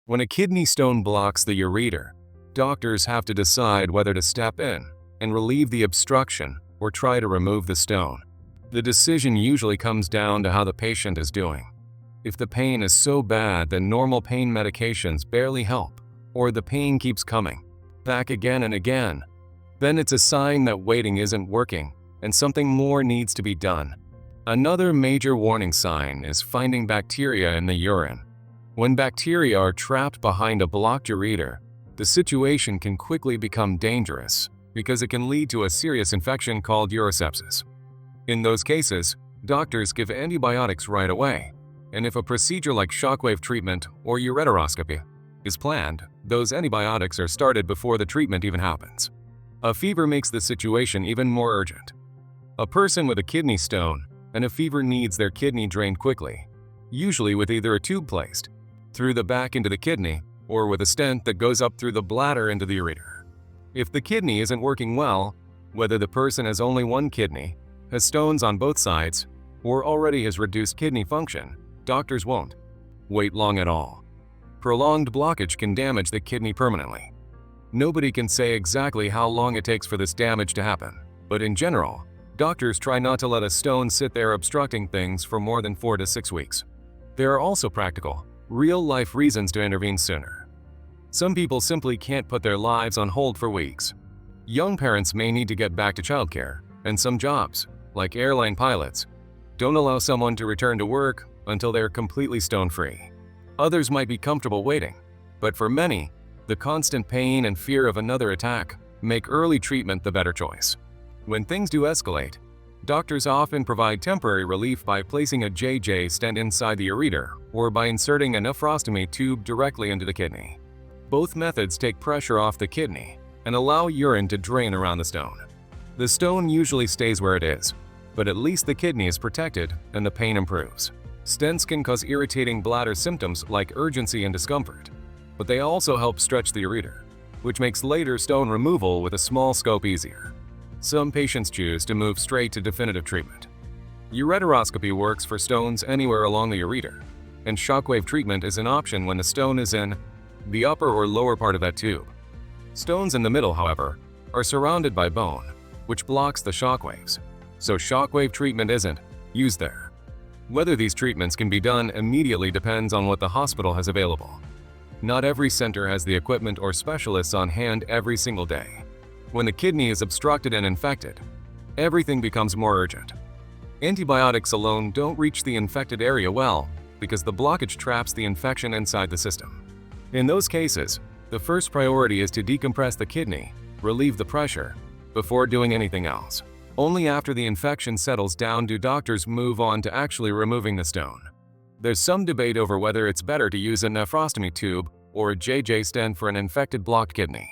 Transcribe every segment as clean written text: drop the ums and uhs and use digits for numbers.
When a kidney stone blocks the ureter, doctors have to decide whether to step in and relieve the obstruction or try to remove the stone. The decision usually comes down to how the patient is doing. If the pain is so bad that normal pain medications barely help, or the pain keeps coming back again and again, then it's a sign that waiting isn't working and something more needs to be done. Another major warning sign is finding bacteria in the urine. When bacteria are trapped behind a blocked ureter, the situation can quickly become dangerous because it can lead to a serious infection called urosepsis. In those cases, doctors give antibiotics right away, and if a procedure like shockwave treatment or ureteroscopy is planned, those antibiotics are started before the treatment even happens. A fever makes the situation even more urgent. A person with a kidney stone and a fever needs their kidney drained quickly, usually with either a tube placed through the back into the kidney or with a stent that goes up through the bladder into the ureter. If the kidney isn't working well, whether the person has only one kidney, has stones on both sides, or already has reduced kidney function, doctors won't wait long at all. Prolonged blockage can damage the kidney permanently. Nobody can say exactly how long it takes for this damage to happen, but in general, doctors try not to let a stone sit there obstructing things for more than 4 to 6 weeks. There are also practical, real-life reasons to intervene sooner. Some people simply can't put their lives on hold for weeks. Young parents may need to get back to childcare, and some jobs, like airline pilots, don't allow someone to return to work until they're completely stone-free. Others might be comfortable waiting, but for many, the constant pain and fear of another attack make early treatment the better choice. When things do escalate, doctors often provide temporary relief by placing a JJ stent inside the ureter or by inserting a nephrostomy tube directly into the kidney. Both methods take pressure off the kidney and allow urine to drain around the stone. The stone usually stays where it is, but at least the kidney is protected and the pain improves. Stents can cause irritating bladder symptoms like urgency and discomfort, but they also help stretch the ureter, which makes later stone removal with a small scope easier. Some patients choose to move straight to definitive treatment. Ureteroscopy works for stones anywhere along the ureter, and shockwave treatment is an option when the stone is in the upper or lower part of that tube. Stones in the middle, however, are surrounded by bone, which blocks the shockwaves, so shockwave treatment isn't used there. Whether these treatments can be done immediately depends on what the hospital has available. Not every center has the equipment or specialists on hand every single day. When the kidney is obstructed and infected, everything becomes more urgent. Antibiotics alone don't reach the infected area well because the blockage traps the infection inside the system. In those cases, the first priority is to decompress the kidney, relieve the pressure, before doing anything else. Only after the infection settles down do doctors move on to actually removing the stone. There's some debate over whether it's better to use a nephrostomy tube or a JJ stent for an infected blocked kidney.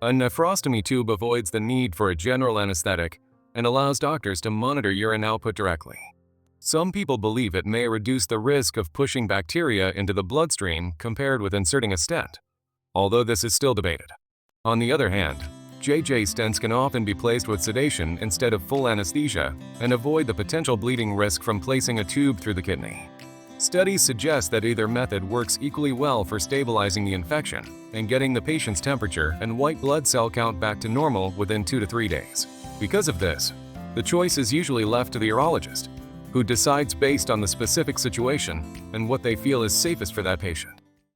A nephrostomy tube avoids the need for a general anesthetic and allows doctors to monitor urine output directly. Some people believe it may reduce the risk of pushing bacteria into the bloodstream compared with inserting a stent, although this is still debated. On the other hand, JJ stents can often be placed with sedation instead of full anesthesia and avoid the potential bleeding risk from placing a tube through the kidney. Studies suggest that either method works equally well for stabilizing the infection and getting the patient's temperature and white blood cell count back to normal within 2 to 3 days. Because of this, the choice is usually left to the urologist, who decides based on the specific situation and what they feel is safest for that patient.